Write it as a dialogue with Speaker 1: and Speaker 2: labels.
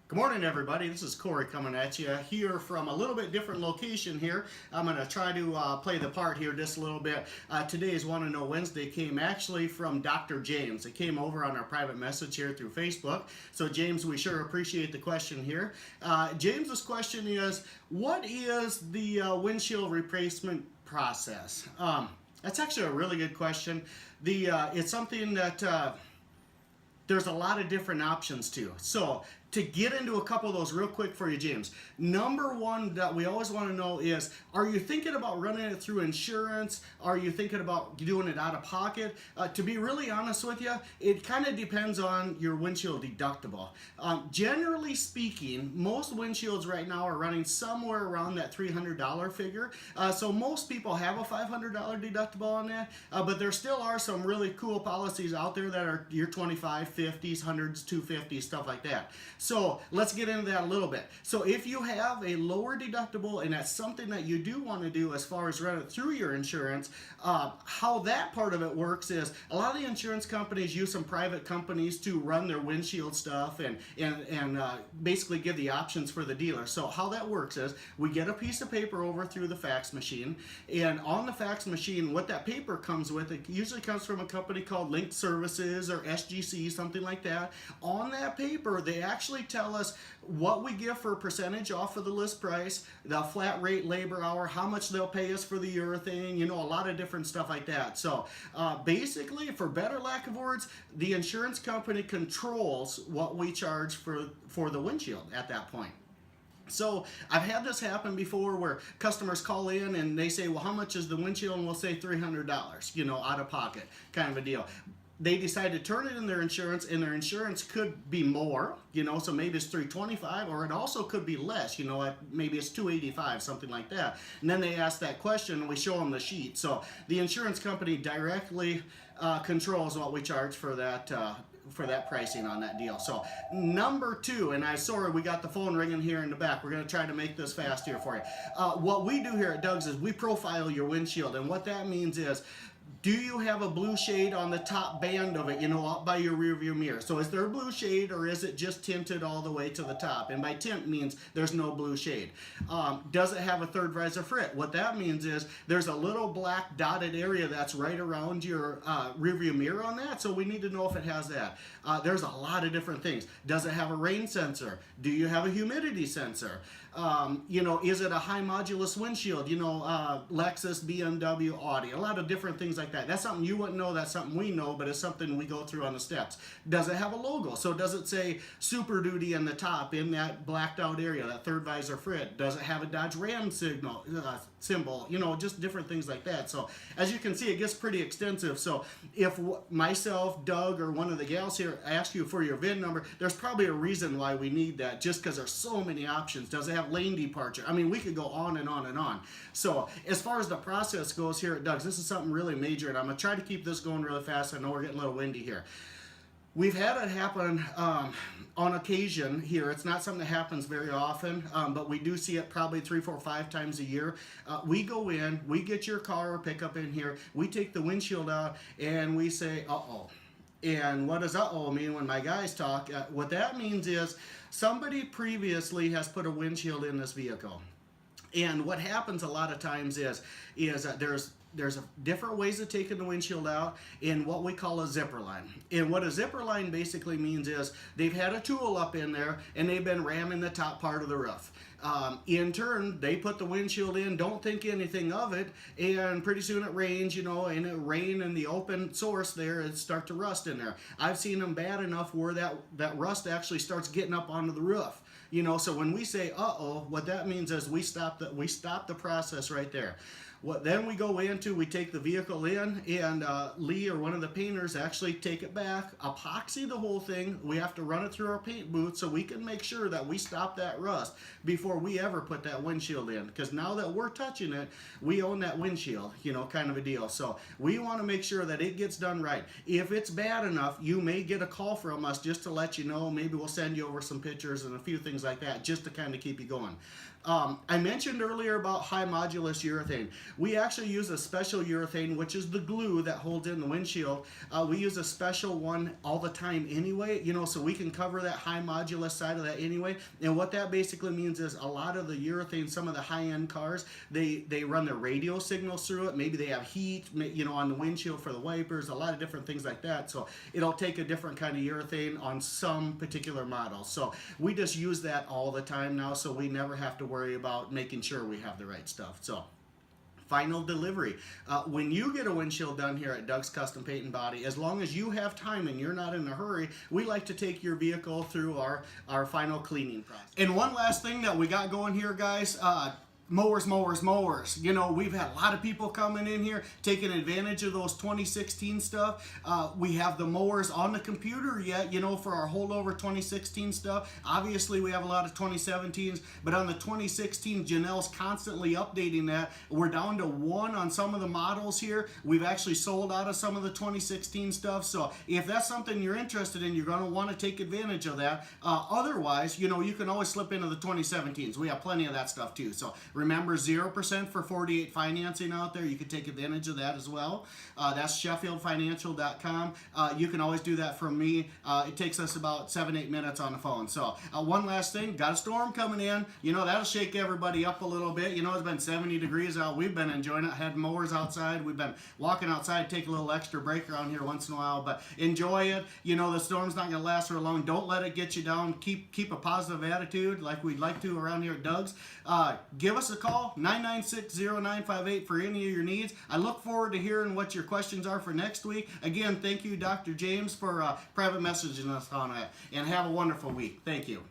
Speaker 1: Good morning, everybody. This is Corey coming at you here from a little bit different location here. I'm going to try to play the part here just a little bit. Today's Want to Know Wednesday came actually from Dr. James. It came over on our private message here through Facebook. So, James, we sure appreciate the question here. James's question is, what is the windshield replacement process? That's actually a really good question. It's something that there's a lot of different options to. So to get into a couple of those real quick for you, James, number one that we always want to know is, are you thinking about running it through insurance? Are you thinking about doing it out of pocket? To be really honest with you, it kind of depends on your windshield deductible. Generally speaking, most windshields right now are running somewhere around that $300 figure. So most people have a $500 deductible on that, but there still are some really cool policies out there that are your 25, 50s, 100s, 250s, stuff like that. So let's get into that a little bit. So if you have a lower deductible and that's something that you do want to do as far as run it through your insurance, how that part of it works is a lot of the insurance companies use some private companies to run their windshield stuff and basically give the options for the dealer. So how that works is we get a piece of paper over through the fax machine, and on the fax machine, what that paper comes with, it usually comes from a company called Link Services or SGC, something like that. On that paper, they actually tell us what we give for a percentage off of the list price, the flat rate labor hour, how much they'll pay us for the urethane, a lot of different stuff like that. So basically, for better lack of words, the insurance company controls what we charge for the windshield at that point. So I've had this happen before where customers call in and they say, well, how much is the windshield? And we'll say $300, out of pocket, kind of a deal. They decide to turn it in their insurance, and their insurance could be more, so maybe it's $325, or it also could be less, maybe it's $285, something like that. And then they ask that question, and we show them the sheet. So the insurance company directly controls what we charge for that pricing on that deal. So number two, and sorry, we got the phone ringing here in the back. We're going to try to make this fast here for you. What we do here at Doug's is we profile your windshield, and what that means is, do you have a blue shade on the top band of it, up by your rear view mirror? So is there a blue shade, or is it just tinted all the way to the top? And by tint means there's no blue shade. Does it have a third visor frit? What that means is there's a little black dotted area that's right around your rear view mirror on that, so we need to know if it has that. There's a lot of different things. Does it have a rain sensor? Do you have a humidity sensor? Is it a high modulus windshield? Lexus, BMW, Audi, a lot of different things like that. That's something you wouldn't know, that's something we know, but it's something we go through on the steps. Does it have a logo? So does it say Super Duty in the top in that blacked out area, that third visor frit? Does it have a Dodge Ram symbol? Just different things like that. So as you can see, it gets pretty extensive. So if myself, Doug, or one of the gals here ask you for your VIN number, there's probably a reason why we need that, just because there's so many options. Does it have lane departure? I mean, we could go on and on and on. So as far as the process goes here at Doug's, this is something really major, and I'm going to try to keep this going really fast. I know we're getting a little windy here. We've had it happen on occasion here. It's not something that happens very often, but we do see it probably 3, 4, 5 times a year. We go in, we get your car or pickup in here, we take the windshield out, and we say, uh-oh. And what does uh-oh mean when my guys talk? What that means is somebody previously has put a windshield in this vehicle. And what happens a lot of times is there's different ways of taking the windshield out in what we call a zipper line. And what a zipper line basically means is they've had a tool up in there and they've been ramming the top part of the roof. In turn, they put the windshield in, don't think anything of it, and pretty soon it rains, and it rain in the open source there, it start to rust in there. I've seen them bad enough where that rust actually starts getting up onto the roof. So when we say uh-oh, what that means is we stop the process right there. Then we go into, we take the vehicle in, and Lee or one of the painters actually take it back, epoxy the whole thing. We have to run it through our paint booth so we can make sure that we stop that rust before we ever put that windshield in. Because now that we're touching it, we own that windshield, kind of a deal. So we want to make sure that it gets done right. If it's bad enough, you may get a call from us just to let you know. Maybe we'll send you over some pictures and a few things like that just to kind of keep you going. I mentioned earlier about high modulus urethane. We actually use a special urethane, which is the glue that holds in the windshield. We use a special one all the time anyway, you know, so we can cover that high modulus side of that anyway. And what that basically means is a lot of the urethane, some of the high-end cars, they run their radio signals through it. Maybe they have heat, you know, on the windshield for the wipers, a lot of different things like that. So it'll take a different kind of urethane on some particular models. So we just use that all the time now, so we never have to worry about making sure we have the right stuff. So final delivery. When you get a windshield done here at Doug's Custom Paint and Body, as long as you have time and you're not in a hurry, we like to take your vehicle through our final cleaning process. And one last thing that we got going here, guys, mowers. You know, we've had a lot of people coming in here taking advantage of those 2016 stuff. We have the mowers on the computer yet, you know, for our holdover 2016 stuff. Obviously, we have a lot of 2017s, but on the 2016, Janelle's constantly updating that. We're down to 1 on some of the models here. We've actually sold out of some of the 2016 stuff. So if that's something you're interested in, you're going to want to take advantage of that. Otherwise, you know, you can always slip into the 2017s. We have plenty of that stuff too. So remember, 0% for 48 financing out there. You can take advantage of that as well. That's SheffieldFinancial.com. You can always do that from me. It takes us about 7-8 minutes on the phone. So one last thing, got a storm coming in. You know, that'll shake everybody up a little bit. You know, it's been 70 degrees out. We've been enjoying it. Had mowers outside. We've been walking outside, take a little extra break around here once in a while, but enjoy it. You know, the storm's not going to last for long. Don't let it get you down. Keep a positive attitude like we'd like to around here at Doug's. Give us a call, 996-0958 for any of your needs. I look forward to hearing what your questions are for next week. Again, thank you, Dr. James, for private messaging us on it. And have a wonderful week. Thank you.